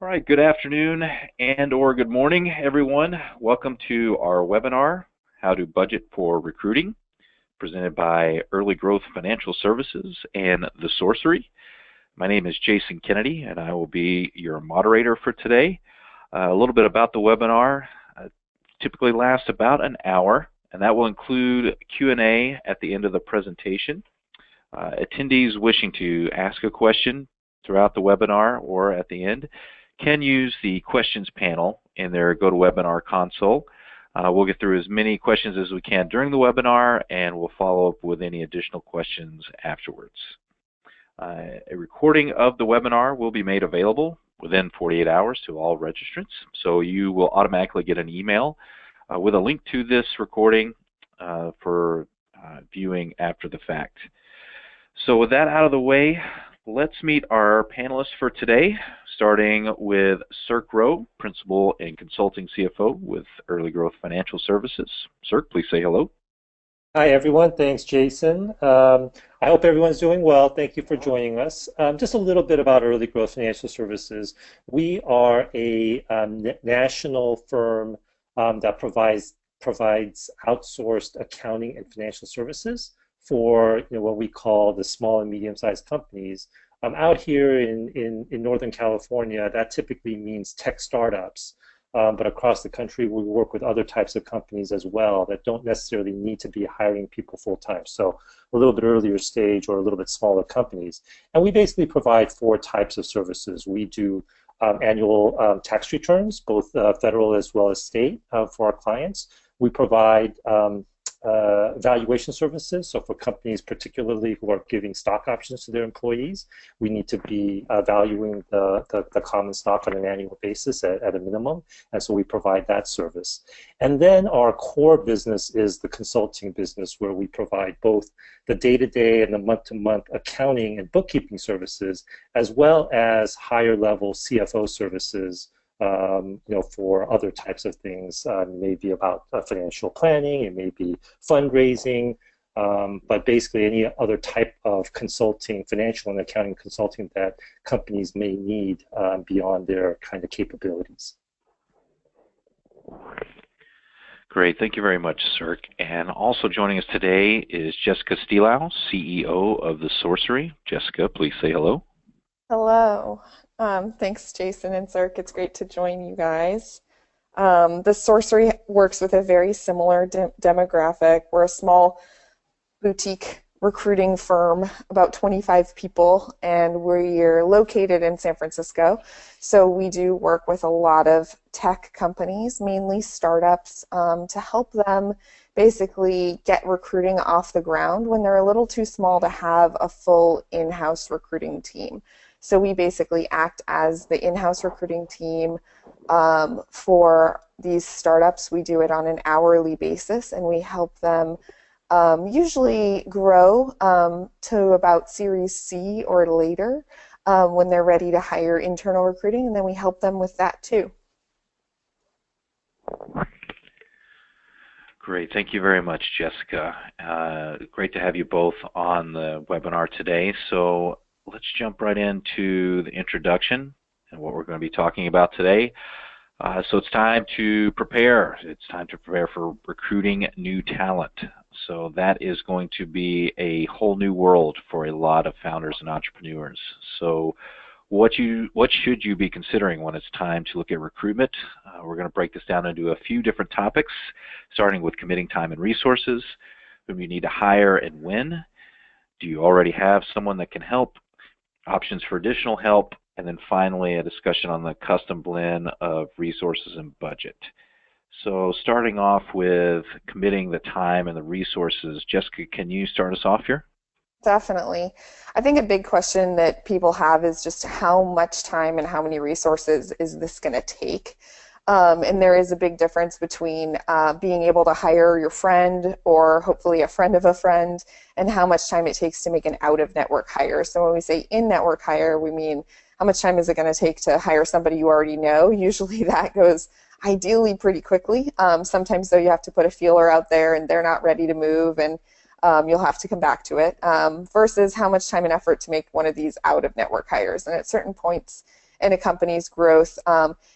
All right, good afternoon and or good morning, everyone. Welcome to our webinar, How to Budget for Recruiting, presented by Early Growth Financial Services and the Sourcery. My name is Jason Kennedy, and I will be your moderator for today. A little bit about the webinar. Typically lasts about an hour, and that will include Q&A at the end of the presentation. Attendees wishing to ask a question throughout the webinar or at the end can use the questions panel in their GoToWebinar console. We'll get through as many questions as we can during the webinar, and we'll follow up with any additional questions afterwards. A recording of the webinar will be made available within 48 hours to all registrants, so you will automatically get an email with a link to this recording for viewing after the fact. So with that out of the way, let's meet our panelists for today, starting with Sirk Roh, Principal and Consulting CFO with Early Growth Financial Services. Sirk, please say hello. Hi, everyone. Thanks, Jason. I hope everyone's doing well. Thank you for joining us. Just a little bit about Early Growth Financial Services. We are a national firm that provides outsourced accounting and financial services for what we call the small and medium-sized companies. Out here in Northern California, that typically means tech startups. But across the country, we work with other types of companies as well that don't necessarily need to be hiring people full-time. So a little bit earlier stage or a little bit smaller companies. And we basically provide 4 types of services. We do annual tax returns, both federal as well as state, for our clients. We provide valuation services. So for companies particularly who are giving stock options to their employees, we need to be valuing the common stock on an annual basis at a minimum. And so we provide that service. And then our core business is the consulting business, where we provide both the day-to-day and the month-to-month accounting and bookkeeping services, as well as higher level CFO services for other types of things. It may be about financial planning, it may be fundraising, but basically any other type of consulting, financial and accounting consulting that companies may need beyond their kind of capabilities. Great, thank you very much, Sirk. And also joining us today is Jessica Stielau, CEO of the Sourcery. Jessica, please say hello. Hello. Thanks, Jason and Sirk. It's great to join you guys. The Sourcery works with a very similar demographic. We're a small boutique recruiting firm, about 25 people, and we're located in San Francisco. So we do work with a lot of tech companies, mainly startups, to help them basically get recruiting off the ground when they're a little too small to have a full in-house recruiting team. So we basically act as the in-house recruiting team for these startups. We do it on an hourly basis, and we help them usually grow to about Series C or later when they're ready to hire internal recruiting, and then we help them with that too. Great, thank you very much, Jessica. Great to have you both on the webinar today. So let's jump right into the introduction and what we're going to be talking about today. So it's time to prepare. It's time to prepare for recruiting new talent. So that is going to be a whole new world for a lot of founders and entrepreneurs. So what should you be considering when it's time to look at recruitment? We're going to break this down into a few different topics, starting with committing time and resources, whom you need to hire and when. Do you already have someone that can help? Options for additional help, and then finally a discussion on the custom blend of resources and budget. So starting off with committing the time and the resources, Jessica, can you start us off here? Definitely. I think a big question that people have is just how much time and how many resources is this going to take? And there is a big difference between being able to hire your friend or hopefully a friend of a friend and how much time it takes to make an out-of-network hire. So when we say in-network hire, we mean how much time is it going to take to hire somebody you already know? Usually that goes ideally pretty quickly. Sometimes, though, you have to put a feeler out there and they're not ready to move, and you'll have to come back to it, versus how much time and effort to make one of these out-of-network hires. And at certain points and a company's growth,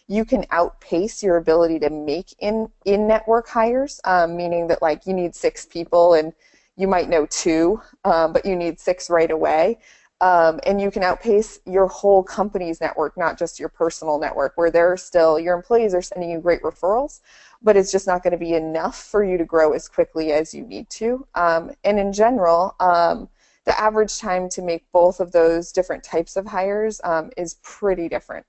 you can outpace your ability to make in-network hires, meaning that like you need 6 people and you might know 2, but you need 6 right away. And you can outpace your whole company's network, not just your personal network, where your employees are sending you great referrals, but it's just not going to be enough for you to grow as quickly as you need to. And in general, the average time to make both of those different types of hires is pretty different.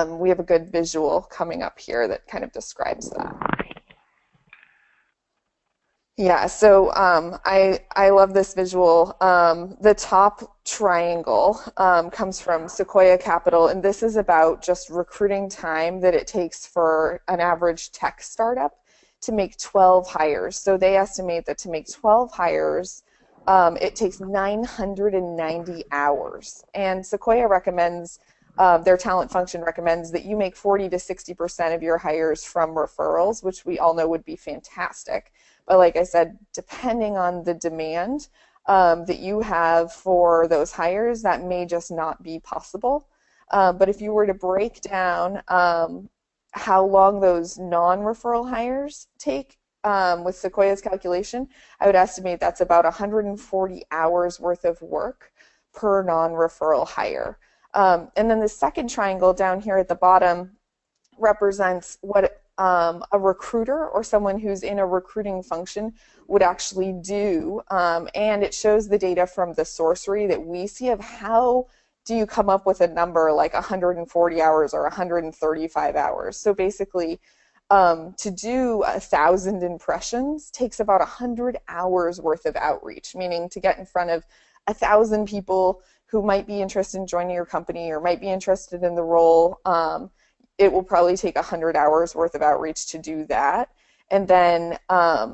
We have a good visual coming up here that kind of describes that. Yeah, so I love this visual. The top triangle comes from Sequoia Capital, and this is about just recruiting time that it takes for an average tech startup to make 12 hires. So they estimate that to make 12 hires, it takes 990 hours. And Sequoia recommends, their talent function recommends that you make 40 to 60% of your hires from referrals, which we all know would be fantastic. But like I said, depending on the demand that you have for those hires, that may just not be possible. But if you were to break down how long those non-referral hires take with Sequoia's calculation, I would estimate that's about 140 hours worth of work per non-referral hire. And then the second triangle down here at the bottom represents what a recruiter or someone who's in a recruiting function would actually do, and it shows the data from the Sourcery that we see of how do you come up with a number like 140 hours or 135 hours. So basically, to do 1,000 impressions takes about 100 hours worth of outreach, meaning to get in front of 1,000 people who might be interested in joining your company or might be interested in the role. It will probably take 100 hours worth of outreach to do that. And then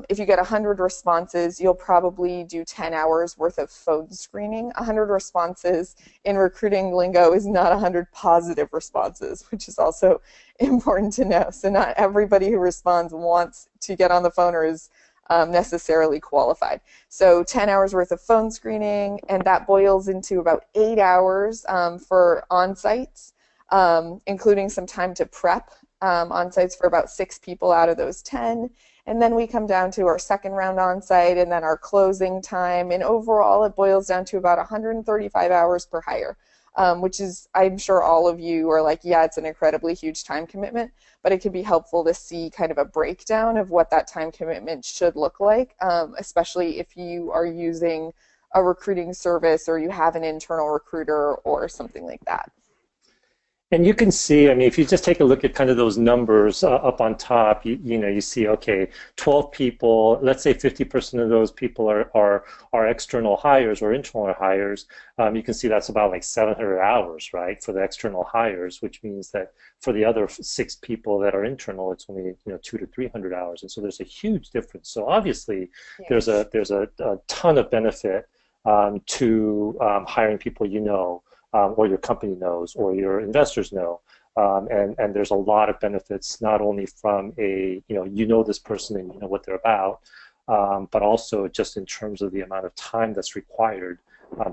if you get 100 responses, you'll probably do 10 hours worth of phone screening. 100 responses in recruiting lingo is not 100 positive responses, which is also important to know. So not everybody who responds wants to get on the phone or is necessarily qualified. So 10 hours worth of phone screening, and that boils into about 8 hours for on-sites. Including some time to prep on-sites for about 6 people out of those 10. And then we come down to our second round on-site and then our closing time. And overall, it boils down to about 135 hours per hire, which is, I'm sure all of you are like, yeah, it's an incredibly huge time commitment, but it can be helpful to see kind of a breakdown of what that time commitment should look like, especially if you are using a recruiting service or you have an internal recruiter or something like that. And you can see, I mean, if you just take a look at kind of those numbers up on top, you see, okay, 12 people, let's say 50% of those people are external hires or internal hires. You can see that's about like 700 hours, right, for the external hires, which means that for the other 6 people that are internal, it's only 200 to 300 hours. And so there's a huge difference. So obviously, yes, there's a ton of benefit to hiring people or your company knows, or your investors know, and there's a lot of benefits, not only from this person and you know what they're about, but also just in terms of the amount of time that's required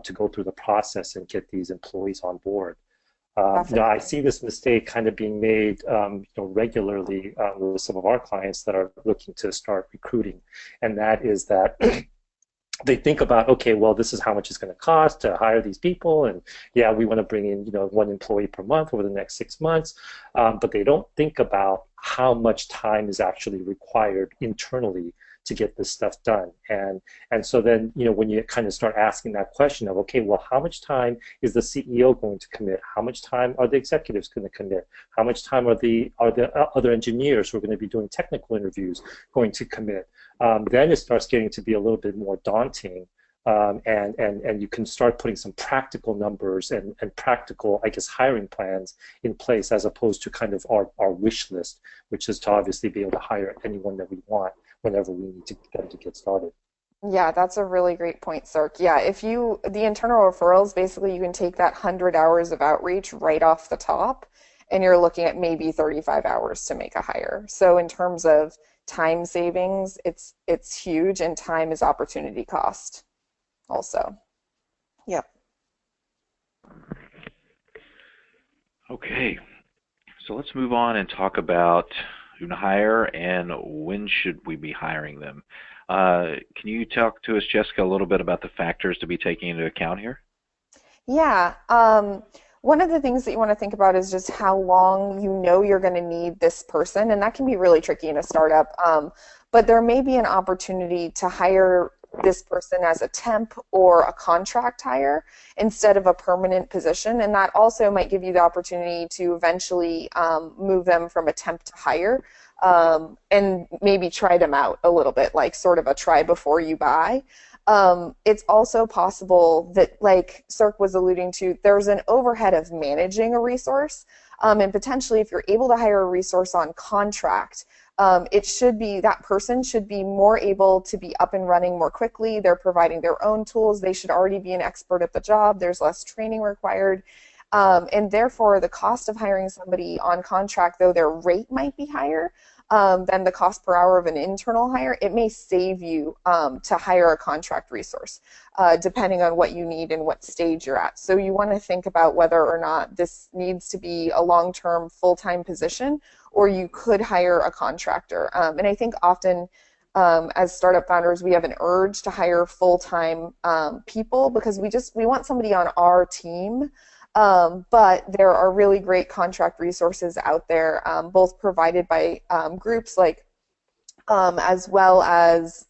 to go through the process and get these employees on board. I see this mistake kind of being made regularly with some of our clients that are looking to start recruiting, and that is that they think about, okay, well, this is how much it's going to cost to hire these people, and yeah, we want to bring in 1 employee per month over the next 6 months, but they don't think about how much time is actually required internally to get this stuff done. And so then, when you kind of start asking that question of, okay, well, how much time is the CEO going to commit? How much time are the executives going to commit? How much time are the other engineers who are going to be doing technical interviews going to commit? Then it starts getting to be a little bit more daunting, and you can start putting some practical numbers and practical, I guess, hiring plans in place, as opposed to kind of our wish list, which is to obviously be able to hire anyone that we want whenever we need them to get started. Yeah, that's a really great point, Sirk. Yeah, the internal referrals, basically you can take that 100 hours of outreach right off the top, and you're looking at maybe 35 hours to make a hire. So in terms of time savings, it's huge, and time is opportunity cost also. Yep. Okay, so let's move on and talk about who to hire and when should we be hiring them. Can you talk to us, Jessica, a little bit about the factors to be taking into account here? Yeah. One of the things that you want to think about is just how long you know you're going to need this person, and that can be really tricky in a startup. But there may be an opportunity to hire this person as a temp or a contract hire instead of a permanent position, and that also might give you the opportunity to eventually move them from a temp to hire, and maybe try them out a little bit, like sort of a try before you buy. It's also possible that, like Sirk was alluding to, there's an overhead of managing a resource. And potentially, if you're able to hire a resource on contract, it should be that person should be more able to be up and running more quickly. They're providing their own tools. They should already be an expert at the job. There's less training required. And therefore, the cost of hiring somebody on contract, though their rate might be higher, than the cost per hour of an internal hire, it may save you to hire a contract resource, depending on what you need and what stage you're at. So you want to think about whether or not this needs to be a long-term, full-time position, or you could hire a contractor. And I think often, as startup founders, we have an urge to hire full-time people because we want somebody on our team. But there are really great contract resources out there, both provided by groups like as well as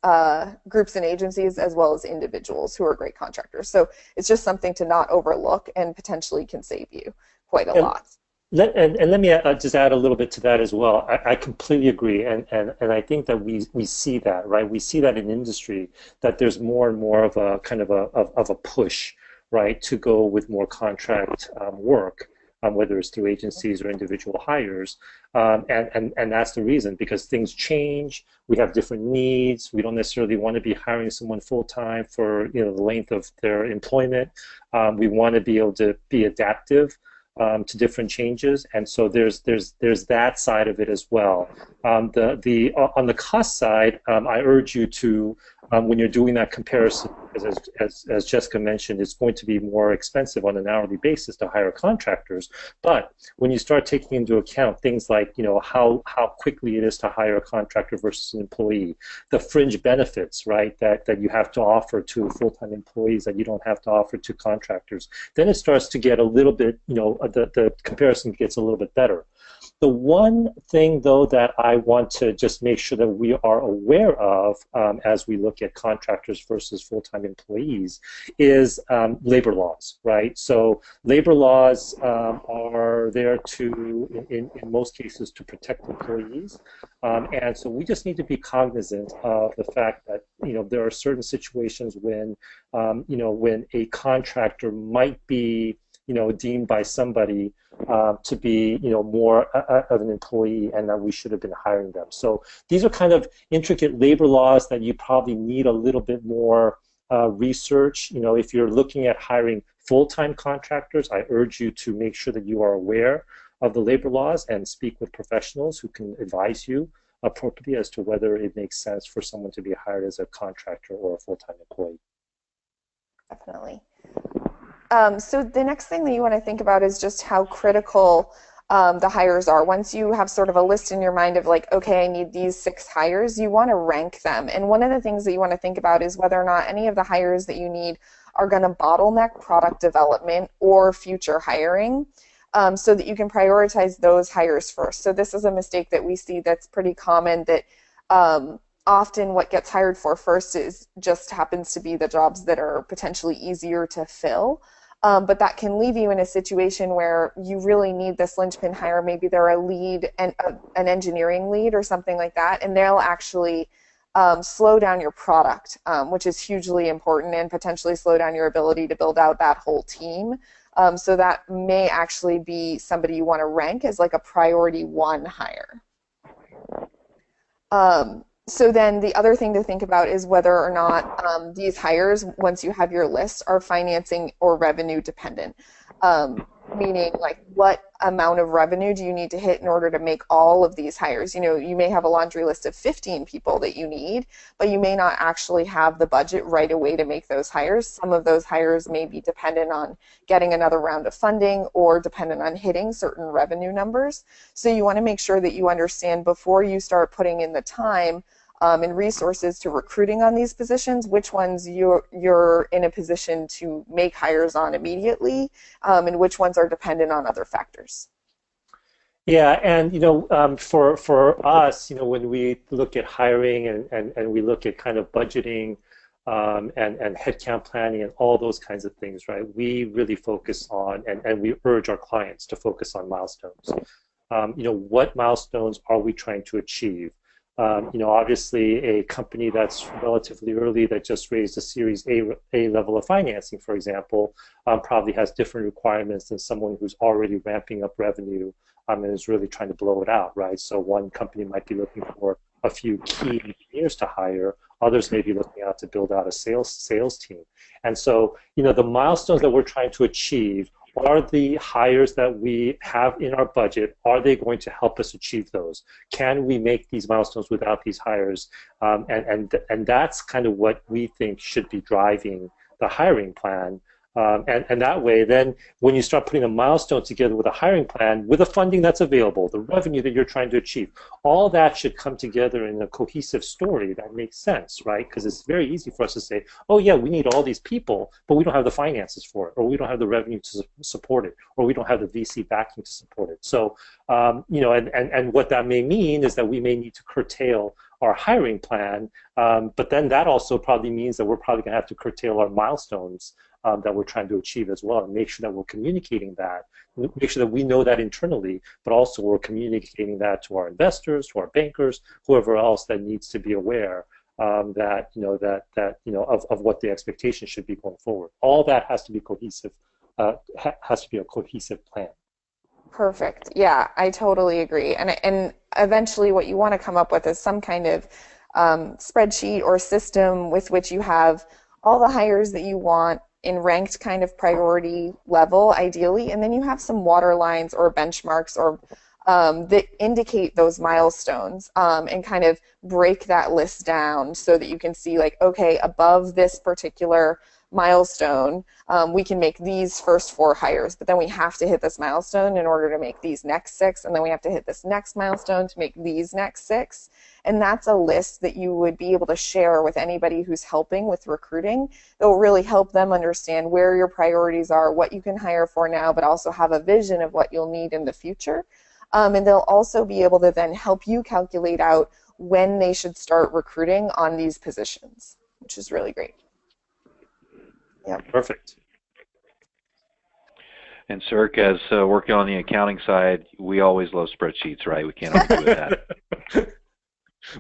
groups and agencies, as well as individuals who are great contractors. So it's just something to not overlook and potentially can save you quite a lot. And let me just add a little bit to that as well. I completely agree, and I think that we see that, right? We see that in industry that there's more and more of a kind of a push, right, to go with more contract work, whether it's through agencies or individual hires, and that's the reason, because things change. We have different needs. We don't necessarily want to be hiring someone full time for the length of their employment. We want to be able to be adaptive to different changes, and so there's that side of it as well. On the cost side, I urge you to, when you're doing that comparison, as Jessica mentioned, it's going to be more expensive on an hourly basis to hire contractors. But when you start taking into account things like how quickly it is to hire a contractor versus an employee, the fringe benefits, right, that you have to offer to full-time employees that you don't have to offer to contractors, then it starts to get a little bit, the comparison gets a little bit better. The one thing, though, that I want to just make sure that we are aware of as we look at contractors versus full-time employees is labor laws, right? So labor laws are there to, in most cases, to protect employees. And so we just need to be cognizant of the fact that, there are certain situations when, when a contractor might be deemed by somebody to be, more of an employee, and that we should have been hiring them. So these are kind of intricate labor laws that you probably need a little bit more research. If you're looking at hiring full-time contractors, I urge you to make sure that you are aware of the labor laws and speak with professionals who can advise you appropriately as to whether it makes sense for someone to be hired as a contractor or a full-time employee. Definitely. So the next thing that you want to think about is just how critical the hires are. Once you have sort of a list in your mind of like, okay, I need these 6 hires, you want to rank them. And one of the things that you want to think about is whether or not any of the hires that you need are going to bottleneck product development or future hiring, so that you can prioritize those hires first. So this is a mistake that we see that's pretty common, that often what gets hired for first is just happens to be the jobs that are potentially easier to fill. But that can leave you in a situation where you really need this linchpin hire. Maybe they're a lead and an engineering lead or something like that, and they'll actually slow down your product, which is hugely important, and potentially slow down your ability to build out that whole team. So that may actually be somebody you want to rank as like a priority 1 hire. So then the other thing to think about is whether or not these hires, once you have your list, are financing or revenue dependent. meaning like what amount of revenue do you need to hit in order to make all of these hires. You may have a laundry list of 15 people that you need, but you may not actually have the budget right away to make those hires. Some of those hires may be dependent on getting another round of funding or dependent on hitting certain revenue numbers. So you want to make sure that you understand before you start putting in the time and resources to recruiting on these positions, which ones you're in a position to make hires on immediately, and which ones are dependent on other factors. Yeah, and for us, when we look at hiring and we look at kind of budgeting and headcount planning and all those kinds of things, right? We really focus on and we urge our clients to focus on milestones. What milestones are we trying to achieve? Obviously a company that's relatively early that just raised a Series A level of financing, for example, probably has different requirements than someone who's already ramping up revenue and is really trying to blow it out, right? So one company might be looking for a few key engineers to hire. Others may be looking out to build out a sales team. And so, the milestones that we're trying to achieve are the hires that we have in our budget, are they going to help us achieve those? Can we make these milestones without these hires? And that's kind of what we think should be driving the hiring plan. And that way, then when you start putting a milestone together with a hiring plan, with the funding that's available, the revenue that you're trying to achieve, all that should come together in a cohesive story that makes sense, right? Because it's very easy for us to say, oh yeah, we need all these people, but we don't have the finances for it, or we don't have the revenue to support it, or we don't have the VC backing to support it. So, and what that may mean is that we may need to curtail our hiring plan, but then that also probably means that we're probably going to have to curtail our milestones that we're trying to achieve as well, and make sure that we're communicating that, make sure that we know that internally, but also we're communicating that to our investors, to our bankers, whoever else that needs to be aware that of what the expectations should be going forward. All that has to be cohesive, has to be a cohesive plan. Perfect. Yeah, I totally agree. And eventually what you want to come up with is some kind of spreadsheet or system with which you have all the hires that you want in ranked kind of priority level, ideally, and then you have some water lines or benchmarks or that indicate those milestones and kind of break that list down so that you can see like, okay, above this particular milestone, we can make these first 4 hires, but then we have to hit this milestone in order to make these next 6, and then we have to hit this next milestone to make these next 6. And that's a list that you would be able to share with anybody who's helping with recruiting. It will really help them understand where your priorities are, what you can hire for now, but also have a vision of what you'll need in the future. And they'll also be able to then help you calculate out when they should start recruiting on these positions, which is really great. Yeah. Perfect. And Sirk, as working on the accounting side, we always love spreadsheets, right? We can't argue with that.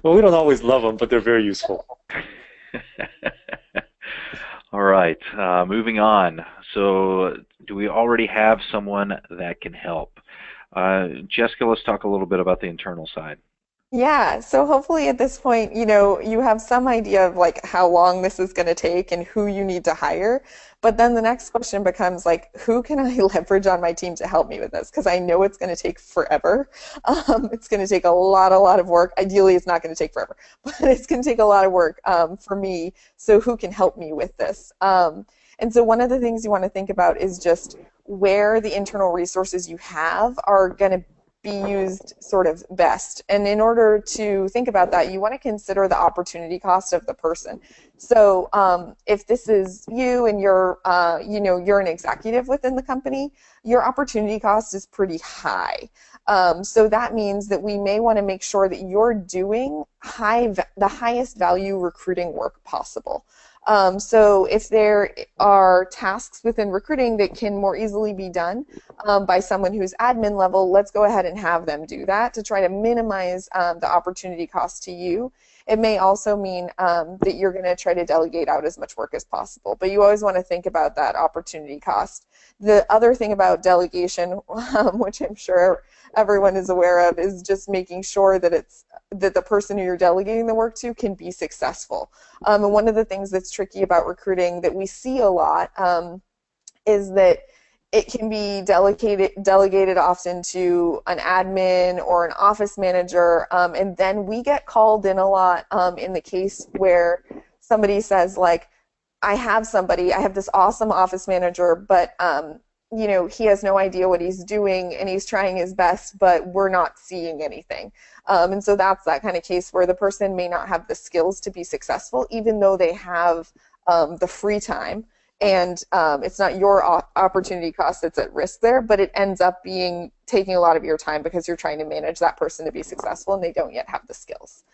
Well, we don't always love them, but they're very useful. All right, moving on. So do we already have someone that can help? Jessica, let's talk a little bit about the internal side. Yeah, so hopefully at this point, you have some idea of like how long this is going to take and who you need to hire. But then the next question becomes like, who can I leverage on my team to help me with this? Because I know it's going to take forever. It's going to take a lot of work. Ideally, it's not going to take forever, but it's going to take a lot of work for me. So who can help me with this? And so one of the things you want to think about is just where the internal resources you have are going to be used sort of best. And in order to think about that, you want to consider the opportunity cost of the person. So if this is you and you're an executive within the company, your opportunity cost is pretty high. So that means that we may want to make sure that you're doing the highest value recruiting work possible. So if there are tasks within recruiting that can more easily be done by someone who's admin level, let's go ahead and have them do that to try to minimize the opportunity cost to you. It may also mean that you're going to try to delegate out as much work as possible, but you always want to think about that opportunity cost. The other thing about delegation, which I'm sure everyone is aware of, is just making sure that that the person who you're delegating the work to can be successful. And one of the things that's tricky about recruiting that we see a lot is that it can be delegated often to an admin or an office manager, and then we get called in a lot in the case where somebody says, like, I have this awesome office manager, but he has no idea what he's doing and he's trying his best, but we're not seeing anything. And so that's that kind of case where the person may not have the skills to be successful, even though they have the free time. And it's not your opportunity cost that's at risk there, but it ends up taking a lot of your time because you're trying to manage that person to be successful and they don't yet have the skills.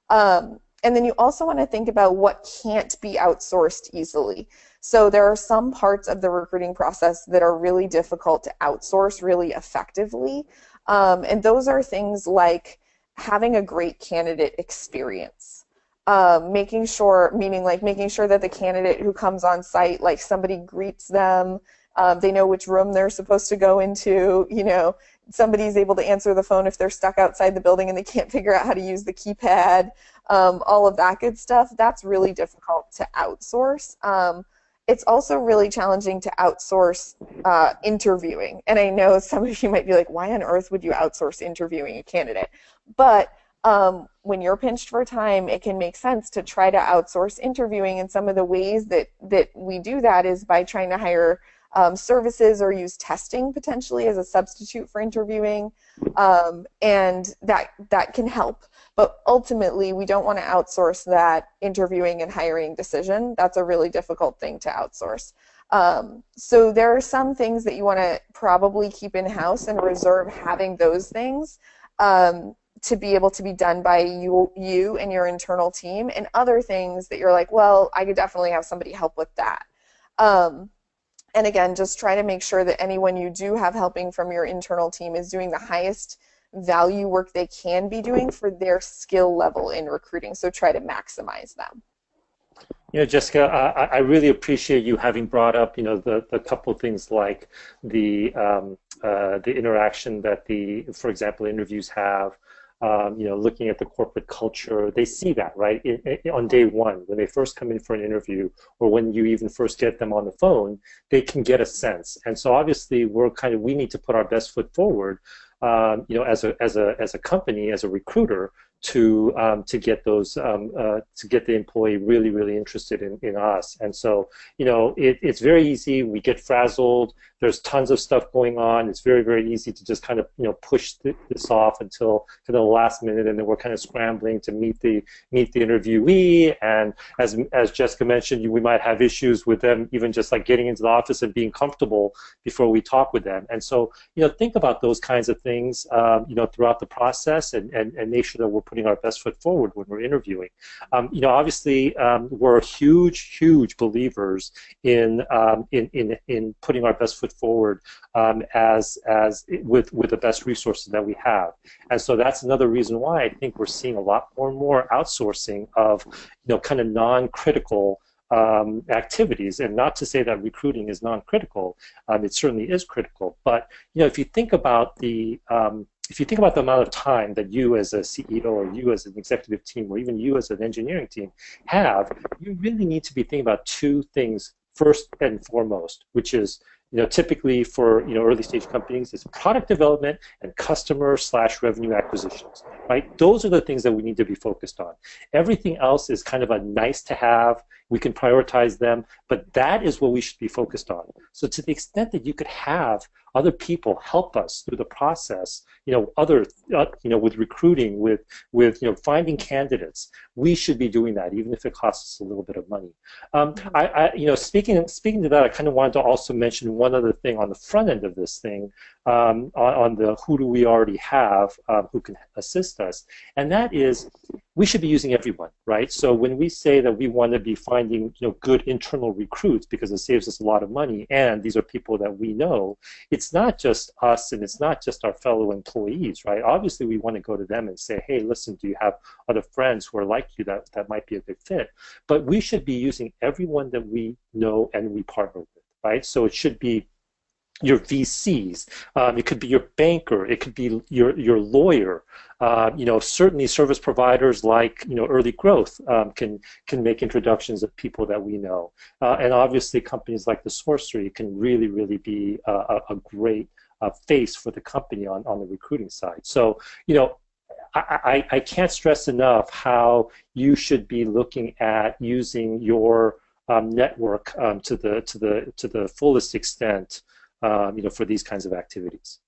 And then you also want to think about what can't be outsourced easily. So there are some parts of the recruiting process that are really difficult to outsource really effectively. And those are things like having a great candidate experience. Making sure that the candidate who comes on site, like, somebody greets them, they know which room they're supposed to go into, somebody's able to answer the phone if they're stuck outside the building and they can't figure out how to use the keypad, all of that good stuff. That's really difficult to outsource. It's also really challenging to outsource interviewing. And I know some of you might be like, why on earth would you outsource interviewing a candidate? But when you're pinched for time, it can make sense to try to outsource interviewing. And some of the ways that we do that is by trying to hire services or use testing potentially as a substitute for interviewing, and that can help. But ultimately, we don't want to outsource that interviewing and hiring decision. That's a really difficult thing to outsource. So there are some things that you want to probably keep in-house and reserve having those things to be able to be done by you and your internal team, and other things that you're like, well, I could definitely have somebody help with that. And again, just try to make sure that anyone you do have helping from your internal team is doing the highest value work they can be doing for their skill level in recruiting. So try to maximize them. Jessica, I really appreciate you having brought up, the couple of things like the interaction that for example, interviews have. Looking at the corporate culture, they see that, right? On day one, when they first come in for an interview, or when you even first get them on the phone, they can get a sense. And so obviously, we need to put our best foot forward, as a company, as a recruiter, to get the employee really, really interested in us. And so, it's very easy. We get frazzled. There's tons of stuff going on. It's very, very easy to just kind of, push this off until to the last minute, and then we're kind of scrambling to meet the interviewee. And as Jessica mentioned, we might have issues with them even just like getting into the office and being comfortable before we talk with them. And so, think about those kinds of things, throughout the process, and make sure that we're putting our best foot forward when we're interviewing. Obviously, we're huge, huge believers in putting our best foot forward as with the best resources that we have. And so that's another reason why I think we're seeing a lot more and more outsourcing of kind of non-critical activities. And not to say that recruiting is non-critical, it certainly is critical. But if you think about the amount of time that you as a CEO, or you as an executive team, or even you as an engineering team have, you really need to be thinking about two things first and foremost, which is, typically for early stage companies, is product development and customer/revenue acquisitions, right? Those are the things that we need to be focused on. Everything else is kind of a nice to have. We can prioritize them, but that is what we should be focused on. So to the extent that you could have other people help us through the process, with recruiting, with finding candidates, we should be doing that, even if it costs us a little bit of money. Speaking to that, I kind of wanted to also mention one other thing on the front end of this thing, on the who do we already have who can assist us, and that is, we should be using everyone, right? So when we say that we want to be finding good internal recruits because it saves us a lot of money, and these are people that we know, it's not just us and it's not just our fellow employees, right? Obviously, we want to go to them and say, hey, listen, do you have other friends who are like you that might be a good fit? But we should be using everyone that we know and we partner with, right? So it should be your VCs, it could be your banker, it could be your lawyer. Certainly service providers like Early Growth can make introductions of people that we know, and obviously companies like the Sourcery can really be a great face for the company on the recruiting side. So I can't stress enough how you should be looking at using your network to the fullest extent, for these kinds of activities.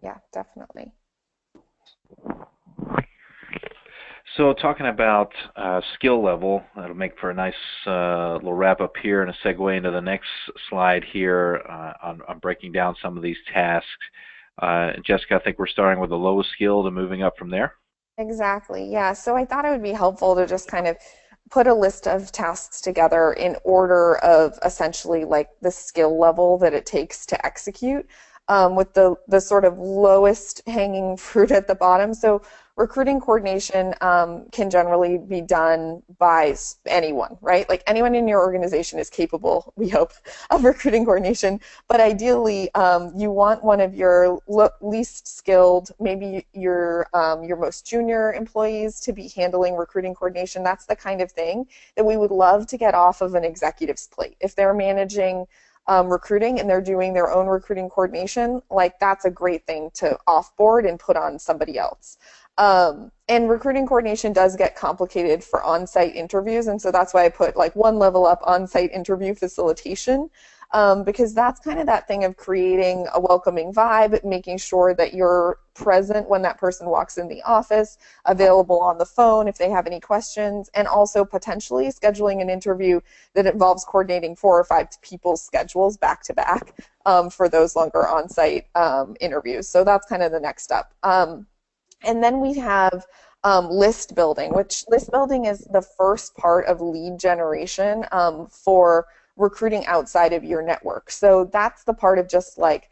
Yeah, definitely. So talking about skill level, that'll make for a nice little wrap up here and a segue into the next slide here on breaking down some of these tasks. Jessica, I think we're starting with the lowest skilled and moving up from there. Exactly. Yeah. So I thought it would be helpful to just kind of put a list of tasks together in order of essentially like the skill level that it takes to execute, with the sort of lowest hanging fruit at the bottom. So recruiting coordination can generally be done by anyone, right? Like anyone in your organization is capable, we hope, of recruiting coordination. But ideally, you want one of your least skilled, maybe your most junior employees to be handling recruiting coordination. That's the kind of thing that we would love to get off of an executive's plate. If they're managing recruiting and they're doing their own recruiting coordination, like that's a great thing to offboard and put on somebody else. And recruiting coordination does get complicated for on-site interviews, and so that's why I put like one level up on-site interview facilitation, because that's kind of that thing of creating a welcoming vibe, making sure that you're present when that person walks in the office, available on the phone if they have any questions, and also potentially scheduling an interview that involves coordinating 4 or 5 people's schedules back to back for those longer on-site interviews. So that's kind of the next step. And then we have list building, which list building is the first part of lead generation for recruiting outside of your network. So that's the part of just like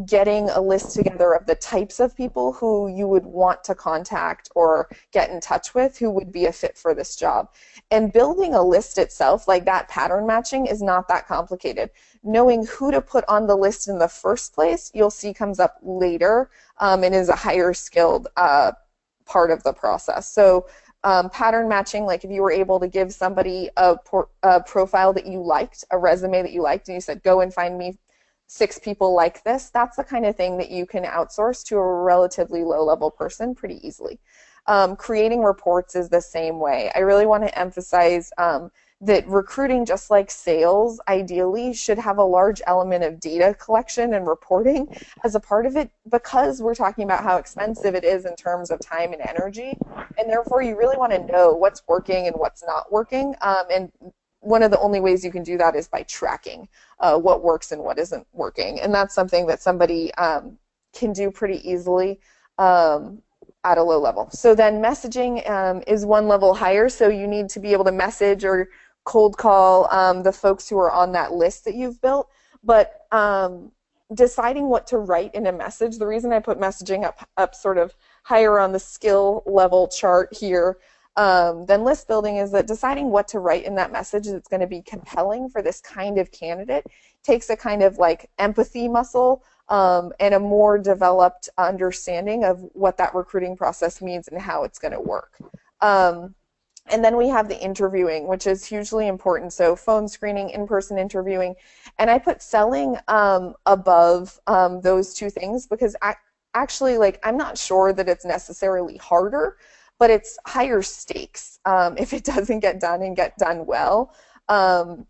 getting a list together of the types of people who you would want to contact or get in touch with who would be a fit for this job. And building a list itself, like that pattern matching, is not that complicated. Knowing who to put on the list in the first place, you'll see comes up later and is a higher skilled part of the process. So pattern matching, like if you were able to give somebody a profile that you liked, a resume that you liked, and you said, go and find me 6 people like this, that's the kind of thing that you can outsource to a relatively low-level person pretty easily. Creating reports is the same way. I really want to emphasize that recruiting, just like sales, ideally should have a large element of data collection and reporting as a part of it, because we're talking about how expensive it is in terms of time and energy, and therefore you really want to know what's working and what's not working, and one of the only ways you can do that is by tracking what works and what isn't working, and that's something that somebody can do pretty easily at a low level. So then messaging is one level higher, so you need to be able to message or cold call the folks who are on that list that you've built, but deciding what to write in a message, the reason I put messaging up sort of higher on the skill level chart here than list building is that deciding what to write in that message that's going to be compelling for this kind of candidate takes a kind of like empathy muscle and a more developed understanding of what that recruiting process means and how it's going to work. And then we have the interviewing, which is hugely important. So phone screening, in-person interviewing. And I put selling above those two things because actually, like, I'm not sure that it's necessarily harder, but it's higher stakes if it doesn't get done and get done well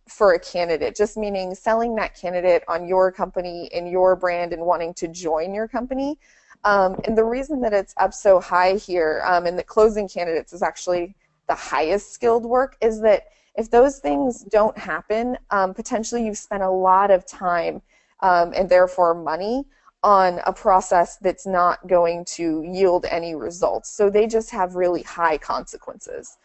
for a candidate. Just meaning selling that candidate on your company and your brand and wanting to join your company. And the reason that it's up so high here and that closing candidates is actually the highest skilled work is that if those things don't happen, potentially you've spent a lot of time and therefore money on a process that's not going to yield any results. So they just have really high consequences.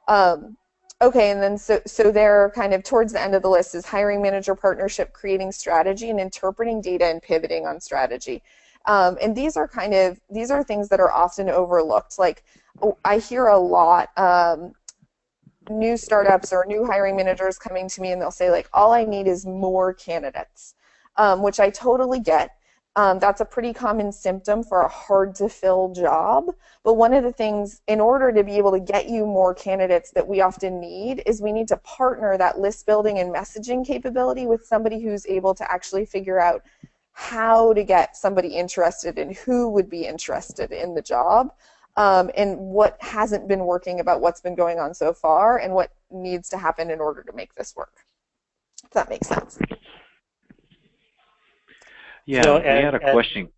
Okay, and then so they're kind of towards the end of the list is hiring manager partnership, creating strategy, and interpreting data and pivoting on strategy. And these are things that are often overlooked. Like I hear a lot new startups or new hiring managers coming to me and they'll say like, all I need is more candidates. which I totally get. That's a pretty common symptom for a hard to fill job. But one of the things, in order to be able to get you more candidates that we often need, is we need to partner that list building and messaging capability with somebody who's able to actually figure out how to get somebody interested and who would be interested in the job, and what hasn't been working about what's been going on so far and what needs to happen in order to make this work. If that makes sense. Yeah, we had a question.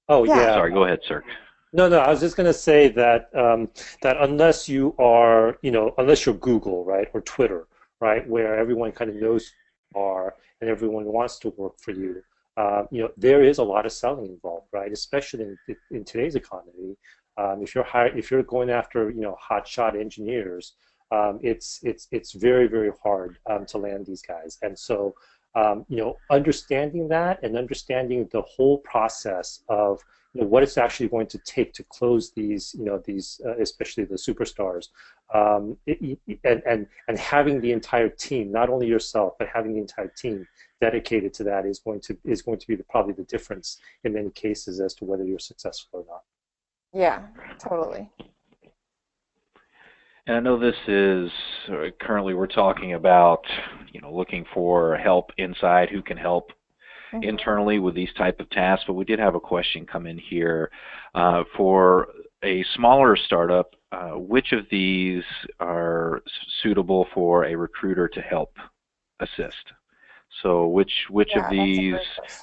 Oh, yeah. Sorry, go ahead, Sirk. No, I was just going to say that that unless you are, unless you're Google, right, or Twitter, right, where everyone kind of knows who you are and everyone wants to work for you, there is a lot of selling involved, right, especially in today's economy. If you're going after, hotshot engineers, it's very, very hard to land these guys, and so. Understanding that and understanding the whole process of what it's actually going to take to close these, especially the superstars, and having the entire team, not only yourself, but having the entire team dedicated to that is going to be probably the difference in many cases as to whether you're successful or not. Yeah, totally. And I know this is currently we're talking about, looking for help inside, who can help internally with these type of tasks. But we did have a question come in here for a smaller startup. Which of these are suitable for a recruiter to help assist? So which of these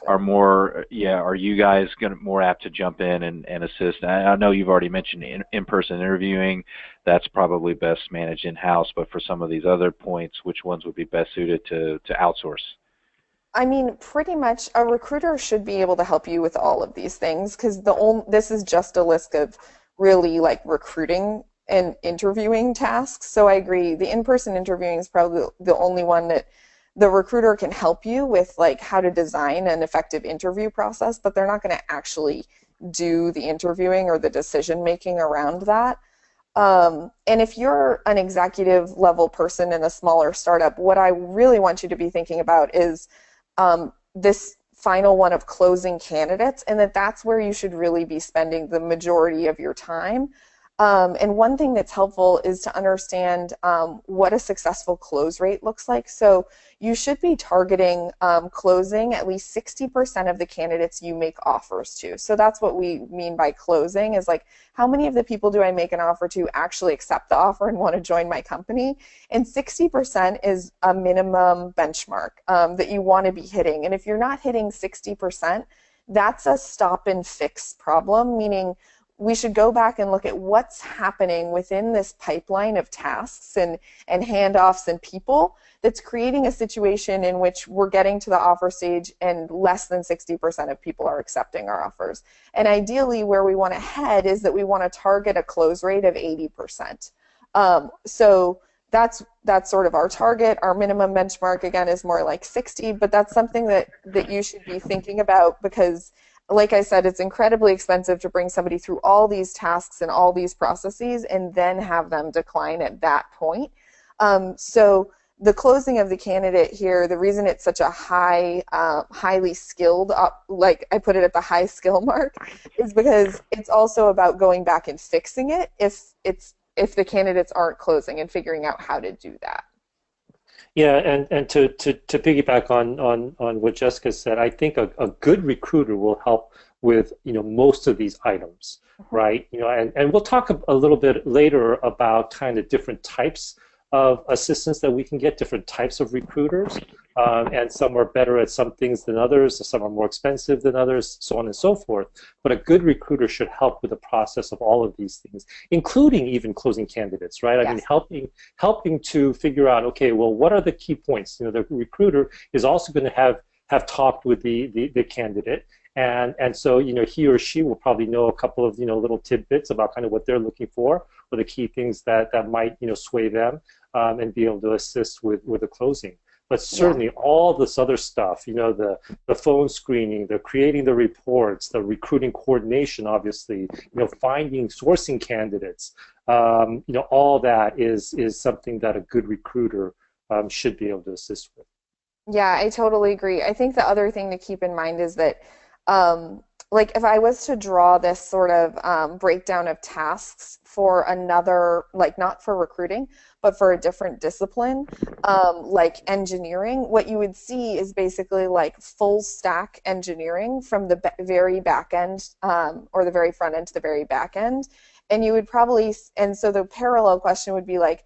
are more, are you guys more apt to jump in and assist? I know you've already mentioned in-person interviewing. That's probably best managed in-house, but for some of these other points, which ones would be best suited to outsource? I mean, pretty much a recruiter should be able to help you with all of these things, because this is just a list of really like recruiting and interviewing tasks. So I agree, the in-person interviewing is probably the only one that the recruiter can help you with, like how to design an effective interview process, but they're not going to actually do the interviewing or the decision making around that. And if you're an executive level person in a smaller startup, what I really want you to be thinking about is this final one of closing candidates, and that's where you should really be spending the majority of your time. And one thing that's helpful is to understand what a successful close rate looks like. So you should be targeting closing at least 60% of the candidates you make offers to. So that's what we mean by closing, is like, how many of the people do I make an offer to actually accept the offer and want to join my company? And 60% is a minimum benchmark that you want to be hitting. And if you're not hitting 60%, that's a stop and fix problem, meaning we should go back and look at what's happening within this pipeline of tasks and handoffs and people that's creating a situation in which we're getting to the offer stage and less than 60% of people are accepting our offers. And ideally, where we want to head is that we want to target a close rate of 80%. So that's sort of our target. Our minimum benchmark, again, is more like 60, but that's something that you should be thinking about, because like I said, it's incredibly expensive to bring somebody through all these tasks and all these processes and then have them decline at that point. So the closing of the candidate here, the reason it's such a highly skilled, like I put it at the high skill mark, is because it's also about going back and fixing it if the candidates aren't closing, and figuring out how to do that. Yeah, and to piggyback on what Jessica said, I think a good recruiter will help with most of these items, right? And we'll talk a little bit later about kind of different types of assistance that we can get, different types of recruiters, and some are better at some things than others, some are more expensive than others, so on and so forth. But a good recruiter should help with the process of all of these things, including even closing candidates, right? I mean, helping to figure out, okay, well, what are the key points? The recruiter is also going to have talked with the candidate, and so he or she will probably know a couple of little tidbits about kind of what they're looking for, or the key things that might sway them, and be able to assist with the closing. But certainly all this other stuff, the phone screening, the creating the reports, the recruiting coordination, obviously, sourcing candidates, all that is something that a good recruiter should be able to assist with. Yeah, I totally agree. I think the other thing to keep in mind is that, like, if I was to draw this sort of breakdown of tasks for another, like, not for recruiting, but for a different discipline, like engineering, what you would see is basically like full stack engineering from the very back end, or the very front end to the very back end. And you would probably, and so the parallel question would be like,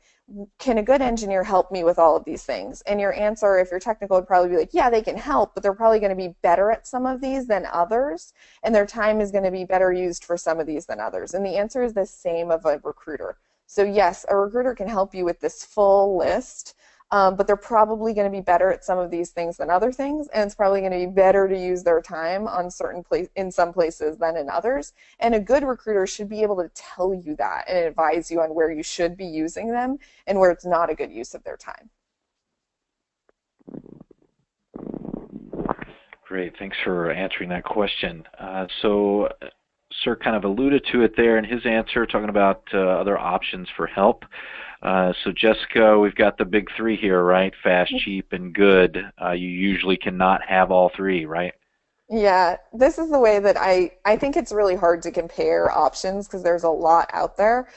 can a good engineer help me with all of these things? And your answer, if you're technical, would probably be like, yeah, they can help, but they're probably going to be better at some of these than others, and their time is going to be better used for some of these than others. And the answer is the same of a recruiter. So yes, a recruiter can help you with this full list, but they're probably going to be better at some of these things than other things, and it's probably going to be better to use their time on certain place in some places than in others. And a good recruiter should be able to tell you that and advise you on where you should be using them and where it's not a good use of their time. Great, thanks for answering that question. So Sir kind of alluded to it there in his answer, talking about other options for help. So Jessica, we've got the big three here, right? Fast, cheap, and good. You usually cannot have all three, right? Yeah, this is the way that I think it's really hard to compare options because there's a lot out there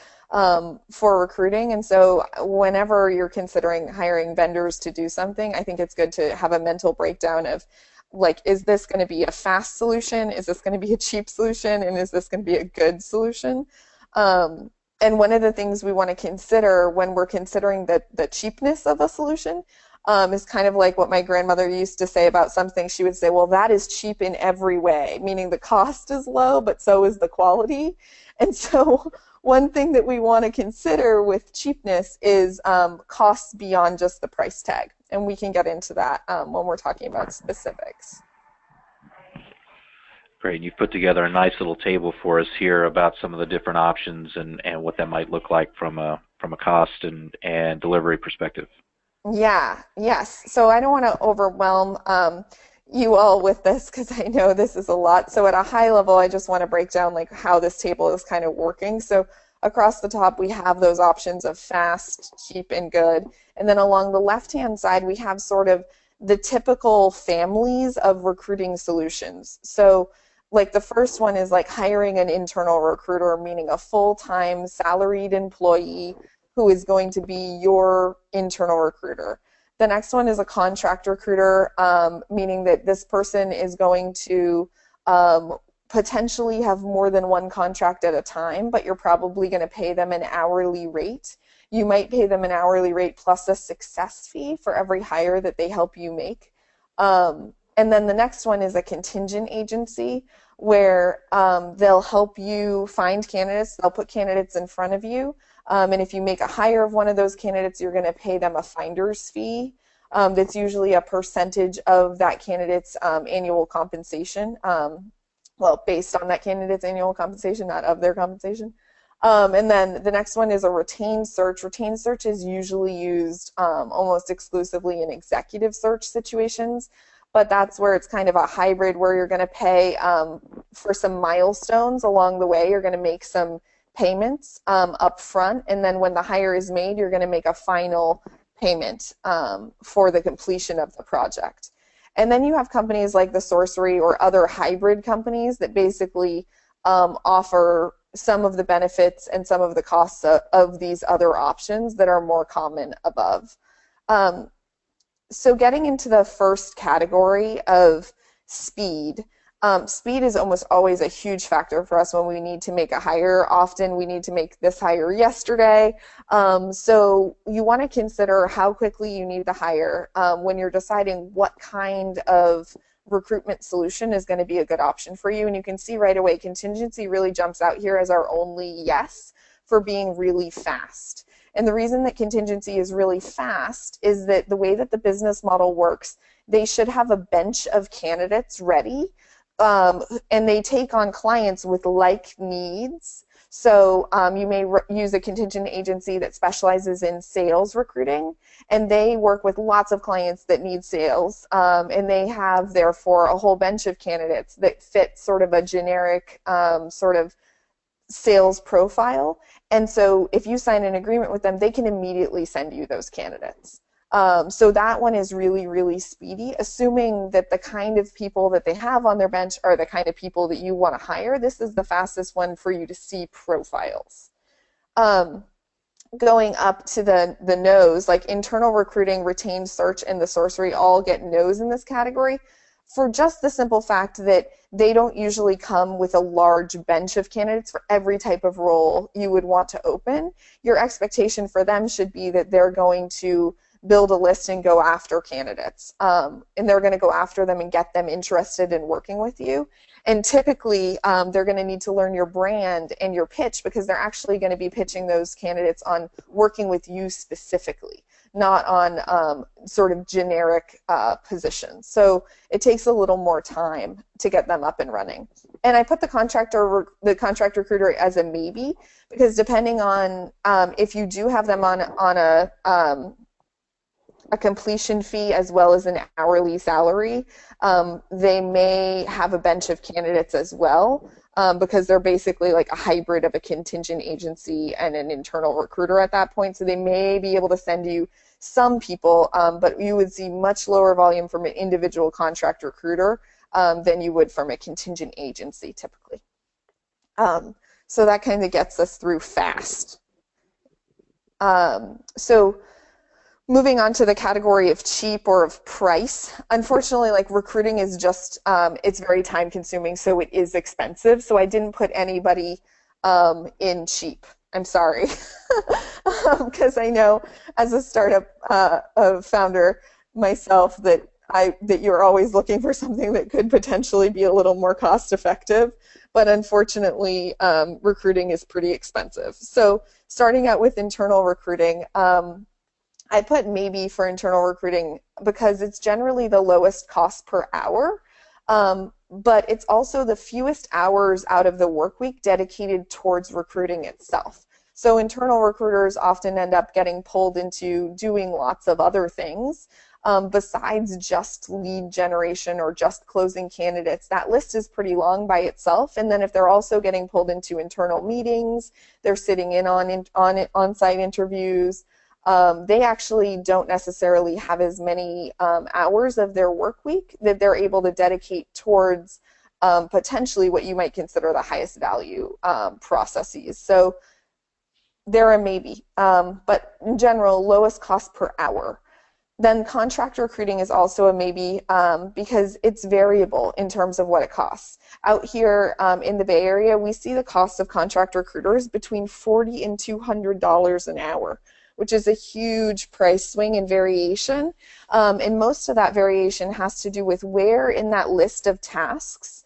for recruiting. And so whenever you're considering hiring vendors to do something, I think it's good to have a mental breakdown of like, is this going to be a fast solution? Is this going to be a cheap solution? And is this going to be a good solution? Um, and one of the things we want to consider when we're considering the cheapness of a solution is kind of like what my grandmother used to say about something. She would say, well, that is cheap in every way, meaning the cost is low, but so is the quality. And so one thing that we want to consider with cheapness is costs beyond just the price tag. And we can get into that when we're talking about specifics. Great. You've put together a nice little table for us here about some of the different options and what that might look like from a cost and delivery perspective. Yeah, yes. So I don't want to overwhelm you all with this because I know this is a lot. So at a high level, I just want to break down like how this table is kind of working. So across the top, we have those options of fast, cheap, and good. And then along the left-hand side, we have sort of the typical families of recruiting solutions. So like the first one is like hiring an internal recruiter, meaning a full-time salaried employee who is going to be your internal recruiter. The next one is a contract recruiter, meaning that this person is going to potentially have more than one contract at a time, but you're probably going to pay them an hourly rate. You might pay them an hourly rate plus a success fee for every hire that they help you make. And then the next one is a contingent agency where they'll help you find candidates. They'll put candidates in front of you. And if you make a hire of one of those candidates, you're going to pay them a finder's fee. That's usually a percentage of that candidate's annual compensation. Well, based on that candidate's annual compensation, not of their compensation. And then the next one is a retained search. Retained search is usually used almost exclusively in executive search situations, but that's where it's kind of a hybrid where you're going to pay for some milestones along the way. You're going to make some payments up front, and then when the hire is made, you're going to make a final payment for the completion of the project. And then you have companies like the Sourcery or other hybrid companies that basically offer some of the benefits and some of the costs of these other options that are more common above. So getting into the first category of speed, speed is almost always a huge factor for us when we need to make a hire. Often we need to make this hire yesterday. So you want to consider how quickly you need the hire when you're deciding what kind of recruitment solution is going to be a good option for you. And you can see right away, contingency really jumps out here as our only yes for being really fast. And the reason that contingency is really fast is that the way that the business model works, they should have a bench of candidates ready, and they take on clients with like needs. So you may use a contingent agency that specializes in sales recruiting, and they work with lots of clients that need sales, and they have, therefore, a whole bench of candidates that fit sort of a generic sort of sales profile. And so if you sign an agreement with them, they can immediately send you those candidates. So that one is really, really speedy, assuming that the kind of people that they have on their bench are the kind of people that you want to hire. This is the fastest one for you to see profiles. Going up to the no's, like internal recruiting, retained search, and the Sourcery all get no's in this category for just the simple fact that they don't usually come with a large bench of candidates for every type of role you would want to open. Your expectation for them should be that they're going to build a list and go after candidates. And they're going to go after them and get them interested in working with you. And typically, they're going to need to learn your brand and your pitch because they're actually going to be pitching those candidates on working with you specifically, not on sort of generic positions. So it takes a little more time to get them up and running. And I put the contract recruiter as a maybe because depending on if you do have them on a completion fee as well as an hourly salary, they may have a bench of candidates as well because they're basically like a hybrid of a contingent agency and an internal recruiter at that point. So they may be able to send you some people, but you would see much lower volume from an individual contract recruiter than you would from a contingent agency typically. So that kind of gets us through fast. So moving on to the category of cheap or of price, unfortunately, like recruiting is just, it's very time consuming, so it is expensive. So I didn't put anybody in cheap. I'm sorry, because I know as a startup founder myself that you're always looking for something that could potentially be a little more cost effective. But unfortunately, recruiting is pretty expensive. So starting out with internal recruiting, I put maybe for internal recruiting because it's generally the lowest cost per hour, but it's also the fewest hours out of the work week dedicated towards recruiting itself. So internal recruiters often end up getting pulled into doing lots of other things besides just lead generation or just closing candidates. That list is pretty long by itself, and then if they're also getting pulled into internal meetings, they're sitting in on-site interviews, they actually don't necessarily have as many hours of their work week that they're able to dedicate towards potentially what you might consider the highest value processes. So they're a maybe, but in general, lowest cost per hour. Then contract recruiting is also a maybe because it's variable in terms of what it costs. Out here in the Bay Area, we see the cost of contract recruiters between $40 and $200 an hour, which is a huge price swing and variation. And most of that variation has to do with where in that list of tasks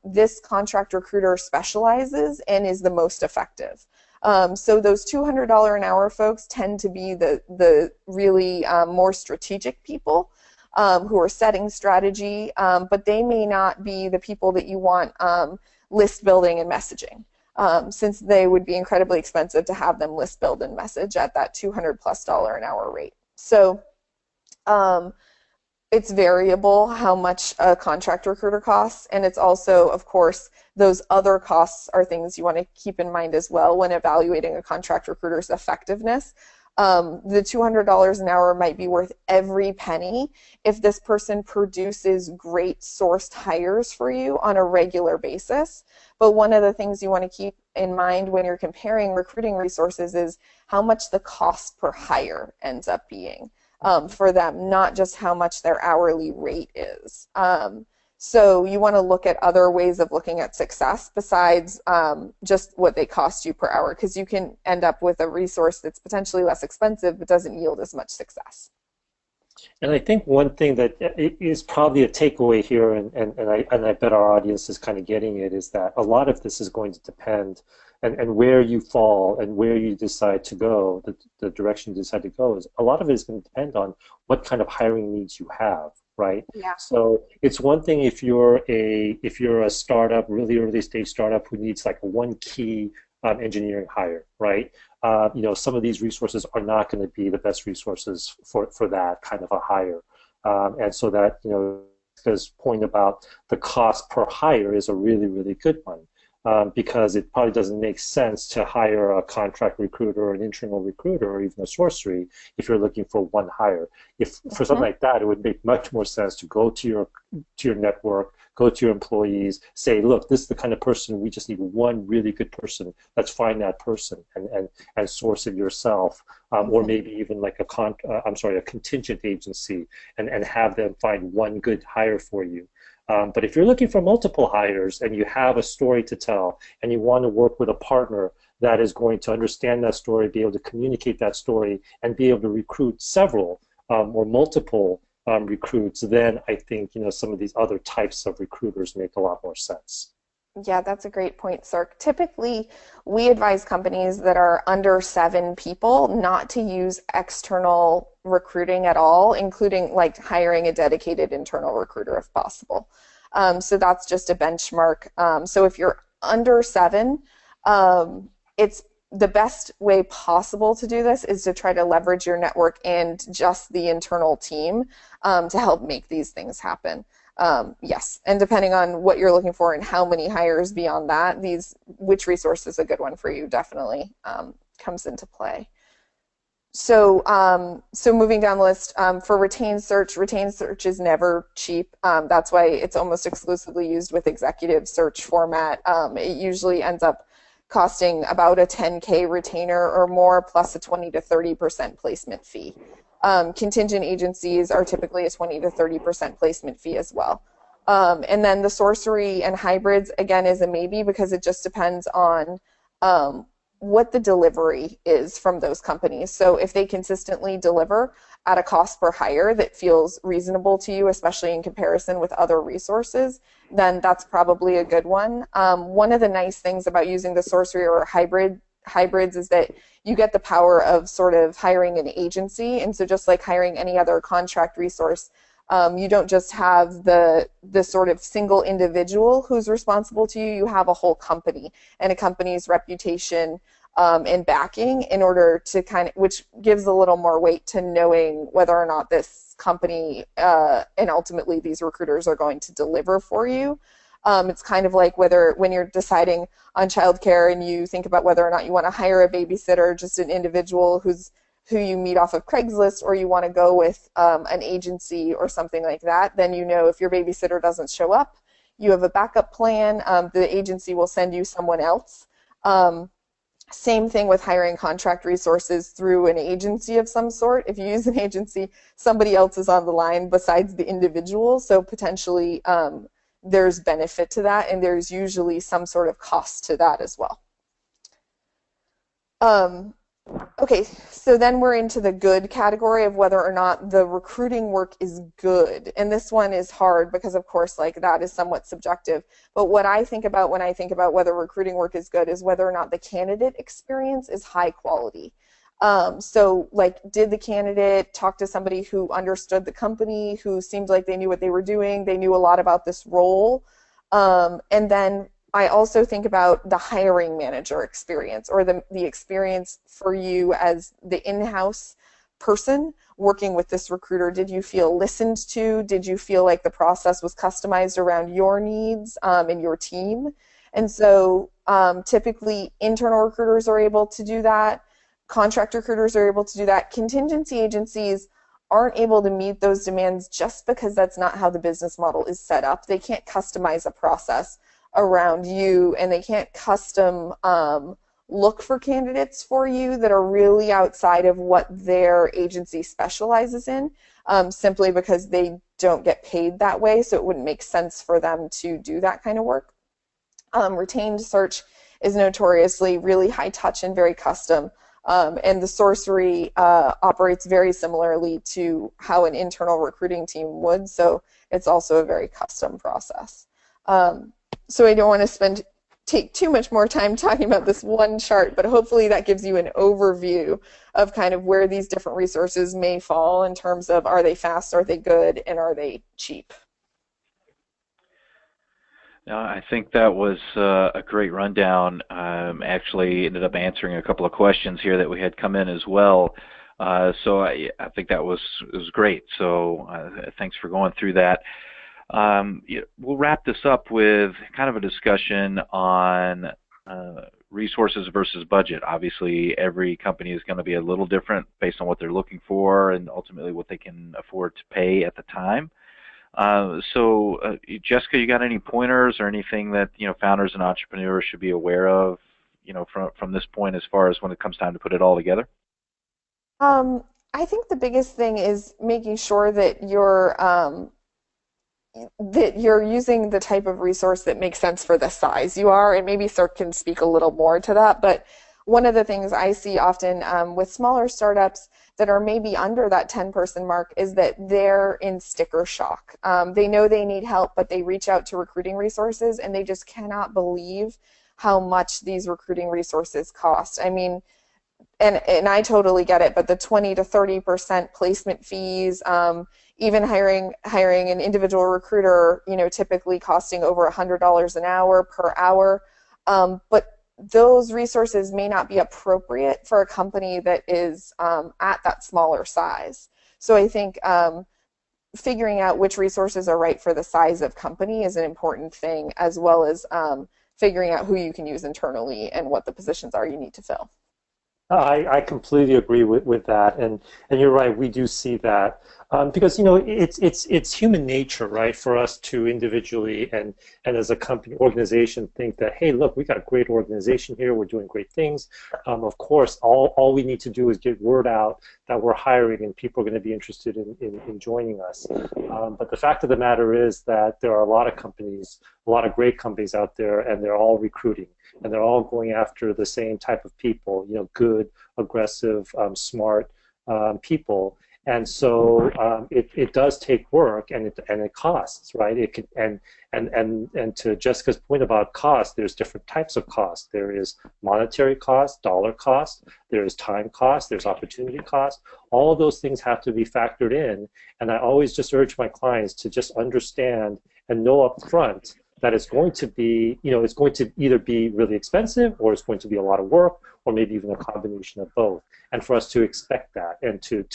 this contract recruiter specializes and is the most effective. So those $200 an hour folks tend to be the really more strategic people who are setting strategy, but they may not be the people that you want list building and messaging. Since they would be incredibly expensive to have them list build and message at that $200+ an hour rate. So it's variable how much a contract recruiter costs, and it's also, of course, those other costs are things you want to keep in mind as well when evaluating a contract recruiter's effectiveness. The $200 an hour might be worth every penny if this person produces great sourced hires for you on a regular basis. But one of the things you want to keep in mind when you're comparing recruiting resources is how much the cost per hire ends up being for them, not just how much their hourly rate is. So you want to look at other ways of looking at success besides just what they cost you per hour, because you can end up with a resource that's potentially less expensive but doesn't yield as much success. And I think one thing that is probably a takeaway here, and I bet our audience is kind of getting it, is that a lot of this is going to depend, and where you fall and where you decide to go, the direction you decide to go, is a lot of it is going to depend on what kind of hiring needs you have, right? Yeah. So it's one thing if you're a startup, really early stage startup who needs like one key engineering hire, right? Some of these resources are not going to be the best resources for that kind of a hire. And so that, Jessica's point about the cost per hire is a really, really good one. because it probably doesn't make sense to hire a contract recruiter or an internal recruiter or even a Sourcery if you're looking for one hire. If for something like that, it would make much more sense to go to your network, go to your employees, say, look, this is the kind of person, we just need one really good person. Let's find that person and source it yourself, or maybe even like a contingent agency, and have them find one good hire for you. But if you're looking for multiple hires and you have a story to tell and you want to work with a partner that is going to understand that story, be able to communicate that story, and be able to recruit several or multiple recruits, then I think some of these other types of recruiters make a lot more sense. Yeah, that's a great point, Sirk. Typically, we advise companies that are under 7 people not to use external recruiting at all, including like hiring a dedicated internal recruiter if possible. So that's just a benchmark. So if you're under 7, it's the best way possible to do this is to try to leverage your network and just the internal team to help make these things happen. Yes, and depending on what you're looking for and how many hires beyond that, which resource is a good one for you definitely comes into play. So, so moving down the list, for retained search is never cheap. That's why it's almost exclusively used with executive search format. It usually ends up costing about a 10K retainer or more, plus a 20 to 30% placement fee. Contingent agencies are typically a 20 to 30% placement fee as well. And then the Sourcery and hybrids, again, is a maybe because it just depends on what the delivery is from those companies. So if they consistently deliver at a cost per hire that feels reasonable to you, especially in comparison with other resources, then that's probably a good one. One of the nice things about using the Sourcery or hybrids is that you get the power of sort of hiring an agency. And so just like hiring any other contract resource, you don't just have the sort of single individual who's responsible to you, you have a whole company and a company's reputation and backing in order to which gives a little more weight to knowing whether or not this company and ultimately these recruiters are going to deliver for you. It's kind of like when you're deciding on childcare and you think about whether or not you want to hire a babysitter, just an individual who you meet off of Craigslist, or you want to go with an agency or something like that, then if your babysitter doesn't show up, you have a backup plan. The agency will send you someone else. Same thing with hiring contract resources through an agency of some sort. If you use an agency, somebody else is on the line besides the individual, so potentially there's benefit to that, and there's usually some sort of cost to that as well. Okay, so then we're into the good category of whether or not the recruiting work is good. And this one is hard because, of course, like that is somewhat subjective. But what I think about when I think about whether recruiting work is good is whether or not the candidate experience is high quality. So like, did the candidate talk to somebody who understood the company, who seemed like they knew what they were doing, they knew a lot about this role? And then I also think about the hiring manager experience, or the experience for you as the in-house person working with this recruiter. Did you feel listened to? Did you feel like the process was customized around your needs and your team? And so typically internal recruiters are able to do that. Contract recruiters are able to do that. Contingency agencies aren't able to meet those demands just because that's not how the business model is set up. They can't customize a process around you, and they can't custom look for candidates for you that are really outside of what their agency specializes in, simply because they don't get paid that way, so it wouldn't make sense for them to do that kind of work. Retained search is notoriously really high touch and very custom, and the Sourcery operates very similarly to how an internal recruiting team would, so it's also a very custom process. So I don't want to take too much more time talking about this one chart, but hopefully that gives you an overview of kind of where these different resources may fall in terms of, are they fast, are they good, and are they cheap? Now, I think that was a great rundown. Actually ended up answering a couple of questions here that we had come in as well. So I think that was great. So thanks for going through that. We'll wrap this up with kind of a discussion on resources versus budget. Obviously, every company is going to be a little different based on what they're looking for and ultimately what they can afford to pay at the time. Jessica, you got any pointers or anything that founders and entrepreneurs should be aware of, from this point as far as when it comes time to put it all together? I think the biggest thing is making sure that you're using the type of resource that makes sense for the size you are, and maybe Sir can speak a little more to that. But one of the things I see often with smaller startups that are maybe under that 10-person mark is that they're in sticker shock. They know they need help, but they reach out to recruiting resources, and they just cannot believe how much these recruiting resources cost. I mean, and I totally get it, but the 20 to 30% placement fees, even hiring an individual recruiter, typically costing over $100 an hour per hour. But those resources may not be appropriate for a company that is at that smaller size. So I think figuring out which resources are right for the size of company is an important thing, as well as figuring out who you can use internally and what the positions are you need to fill. I completely agree with that, and you're right. We do see that because it's human nature, right, for us to individually and as a company organization think that, hey, look, we got a great organization here. We're doing great things. Of course, all we need to do is get word out that we're hiring and people are going to be interested in joining us. But the fact of the matter is that there are a lot of companies, a lot of great companies out there, and they're all recruiting. And they're all going after the same type of people, good, aggressive, smart people. And so it does take work, and it costs, right? It can, and to Jessica's point about cost, there's different types of cost. There is monetary cost, dollar cost. There is time cost. There's opportunity cost. All of those things have to be factored in. And I always just urge my clients to just understand and know up front that it's going to be, it's going to either be really expensive, or it's going to be a lot of work, or maybe even a combination of both. And for us to expect that, and to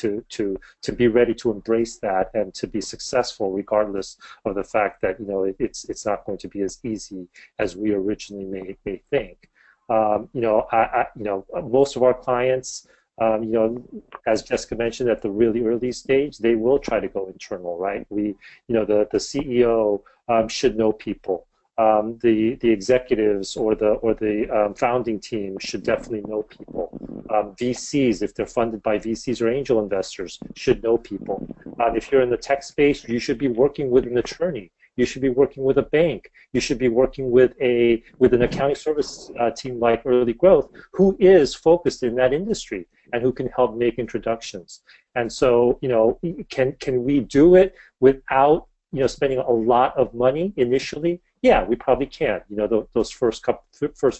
be ready to embrace that, and to be successful regardless of the fact that it's not going to be as easy as we originally may think. Most of our clients, as Jessica mentioned, at the really early stage, they will try to go internal, right? The CEO should know people. The executives or the founding team should definitely know people. VCs, if they're funded by VCs or angel investors, should know people. If you're in the tech space, you should be working with an attorney. You should be working with a bank. You should be working with an accounting service team like Early Growth, who is focused in that industry and who can help make introductions. And so, can we do it without spending a lot of money initially? Yeah, we probably can. Those first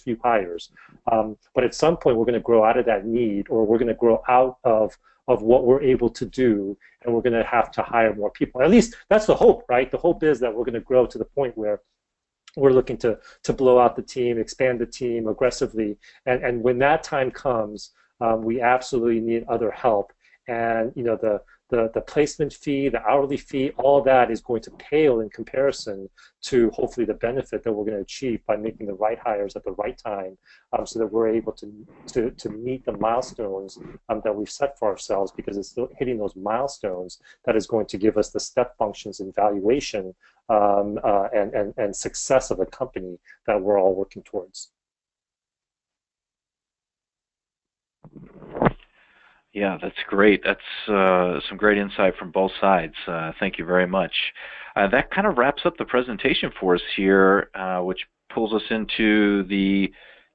few hires. But at some point, we're going to grow out of that need, or we're going to grow out of what we're able to do, and we're going to have to hire more people. At least that's the hope, right? The hope is that we're going to grow to the point where we're looking to blow out the team, expand the team aggressively, and when that time comes, we absolutely need other help. And the placement fee, the hourly fee, all that is going to pale in comparison to hopefully the benefit that we're going to achieve by making the right hires at the right time, so that we're able to meet the milestones that we've set for ourselves, because it's still hitting those milestones that is going to give us the step functions in valuation and success of the company that we're all working towards. Yeah, that's great. That's some great insight from both sides. Thank you very much. That kind of wraps up the presentation for us here, which pulls us into the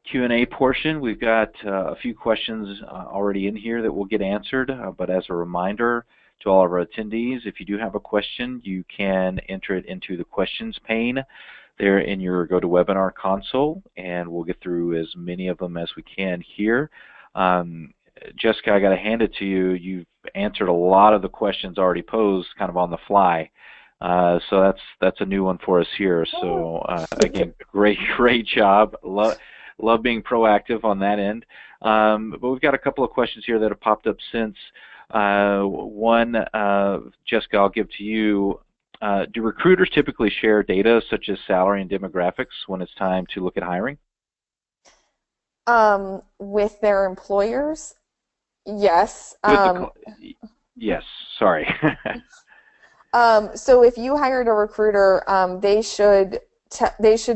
Q&A portion. We've got a few questions already in here that will get answered, but as a reminder to all of our attendees, if you do have a question, you can enter it into the questions pane there in your GoToWebinar console, and we'll get through as many of them as we can here. Jessica, I got to hand it to you. You've answered a lot of the questions already posed kind of on the fly. So that's a new one for us here. So again, great job. Love being proactive on that end. But we've got a couple of questions here that have popped up since. One, Jessica, I'll give to you. Do recruiters typically share data such as salary and demographics when it's time to look at hiring? With their employers, yes. With the yes, sorry. So if you hired a recruiter, they should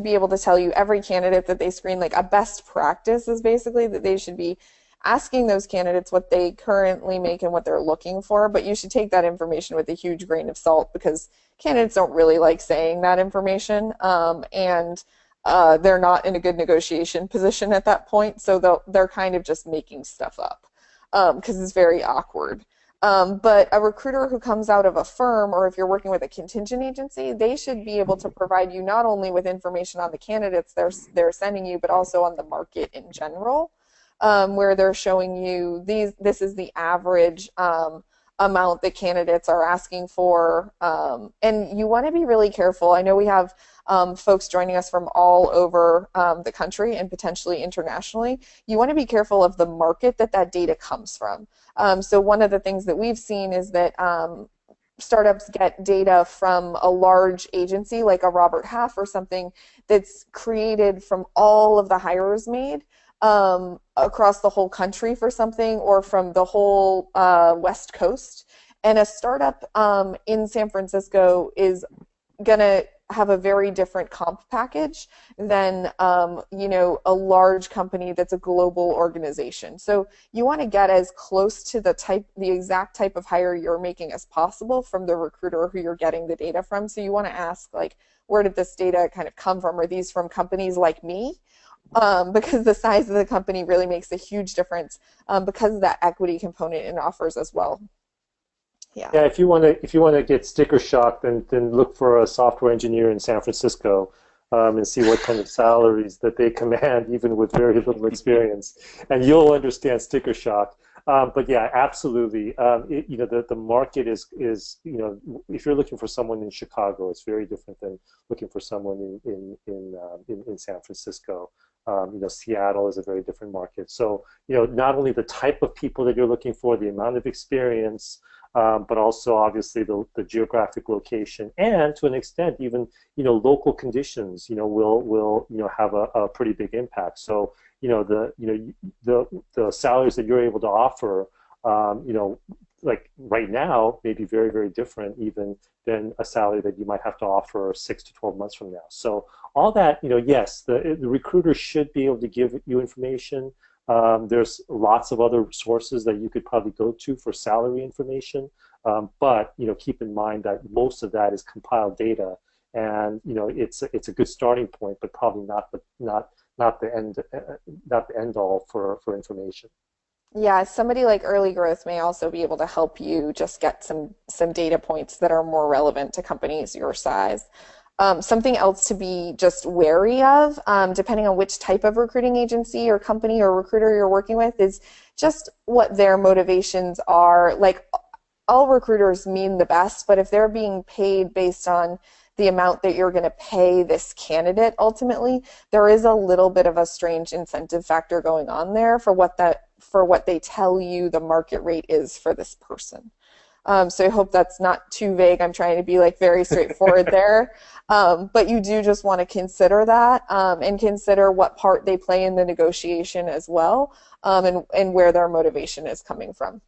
be able to tell you every candidate that they screen. Like a best practice is basically that they should be asking those candidates what they currently make and what they're looking for. But you should take that information with a huge grain of salt because candidates don't really like saying that information, and they're not in a good negotiation position at that point. So they're kind of just making stuff up because it's very awkward. But a recruiter who comes out of a firm, or if you're working with a contingent agency, they should be able to provide you not only with information on the candidates they're sending you, but also on the market in general, where they're showing you this is the average amount that candidates are asking for. And you want to be really careful. I know we have folks joining us from all over the country and potentially internationally. You want to be careful of the market that data comes from. So one of the things that we've seen is that startups get data from a large agency like a Robert Half or something that's created from all of the hires made across the whole country for something, or from the whole West Coast. And a startup in San Francisco is going to have a very different comp package than a large company that's a global organization. So you want to get as close to the exact type of hire you're making as possible from the recruiter who you're getting the data from. So you want to ask, like, where did this data kind of come from? Are these from companies like me? Because the size of the company really makes a huge difference because of that equity component in offers as well. Yeah, if you want to get sticker shock, then look for a software engineer in San Francisco and see what kind of salaries that they command, even with very little experience, and you'll understand sticker shock. But yeah, absolutely. The market is if you're looking for someone in Chicago, it's very different than looking for someone in San Francisco. Seattle is a very different market. So not only the type of people that you're looking for, the amount of experience, but also obviously the geographic location, and to an extent even local conditions will have a pretty big impact. So the salaries that you're able to offer like right now may be very, very different even than a salary that you might have to offer 6 to 12 months from now. So all that, yes, the recruiter should be able to give you information. There's lots of other sources that you could probably go to for salary information, but keep in mind that most of that is compiled data, and it's a good starting point, but probably not the end all for information. Yeah, somebody like Early Growth may also be able to help you just get some data points that are more relevant to companies your size. Something else to be just wary of, depending on which type of recruiting agency or company or recruiter you're working with, is just what their motivations are. Like, all recruiters mean the best, but if they're being paid based on the amount that you're going to pay this candidate, ultimately, there is a little bit of a strange incentive factor going on there for what they tell you the market rate is for this person. So I hope that's not too vague. I'm trying to be very straightforward there. But you do just want to consider that and consider what part they play in the negotiation as well, and where their motivation is coming from.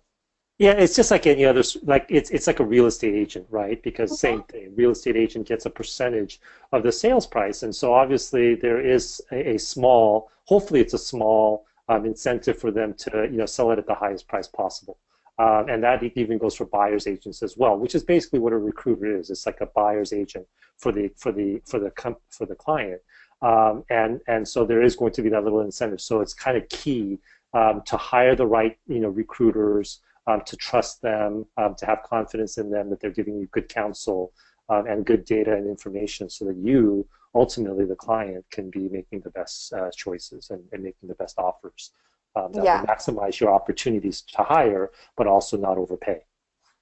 Yeah, it's just like any other, it's like a real estate agent, right? Because same thing, real estate agent gets a percentage of the sales price, and so obviously there is a small, hopefully it's a small incentive for them to sell it at the highest price possible. And that even goes for buyer's agents as well, which is basically what a recruiter is. It's like a buyer's agent for the client, and so there is going to be that little incentive. So it's kind of key to hire the right recruiters, to trust them, to have confidence in them that they're giving you good counsel and good data and information, so that you ultimately, the client, can be making the best choices and making the best offers. That will maximize your opportunities to hire, but also not overpay.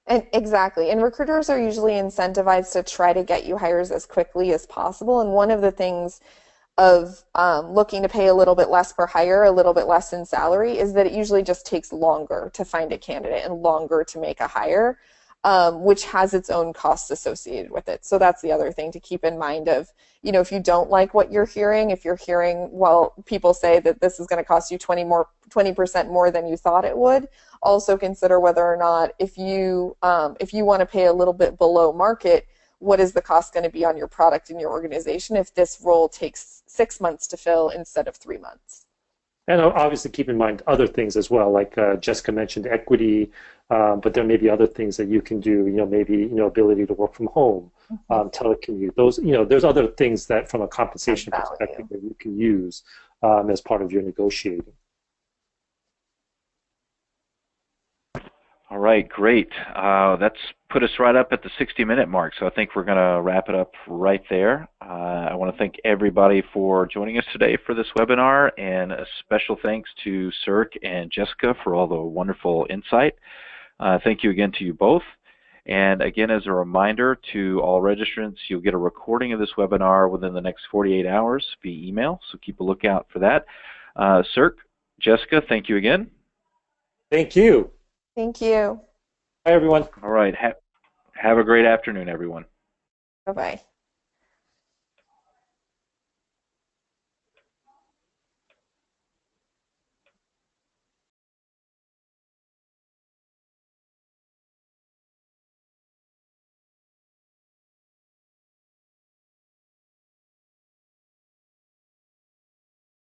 And exactly. And recruiters are usually incentivized to try to get you hires as quickly as possible. And one of the things of looking to pay a little bit less per hire, a little bit less in salary, is that it usually just takes longer to find a candidate and longer to make a hire. which has its own costs associated with it. So that's the other thing to keep in mind of, if you don't like what you're hearing, if you're hearing, well, people say that this is going to cost you 20% more than you thought it would, also consider whether or not if you want to pay a little bit below market, what is the cost going to be on your product and your organization if this role takes 6 months to fill instead of 3 months. And obviously keep in mind other things as well, like Jessica mentioned equity, but there may be other things that you can do, maybe, ability to work from home, telecommute. Those, there's other things that from a compensation perspective that you can use as part of your negotiating. All right, great. That's put us right up at the 60-minute mark, so I think we're going to wrap it up right there. I want to thank everybody for joining us today for this webinar, and a special thanks to Sirk and Jessica for all the wonderful insight. Thank you again to you both. And again, as a reminder to all registrants, you'll get a recording of this webinar within the next 48 hours via email, so keep a lookout for that. Sirk, Jessica, thank you again. Thank you. Thank you. Bye, everyone. All right. Have a great afternoon, everyone. Bye-bye.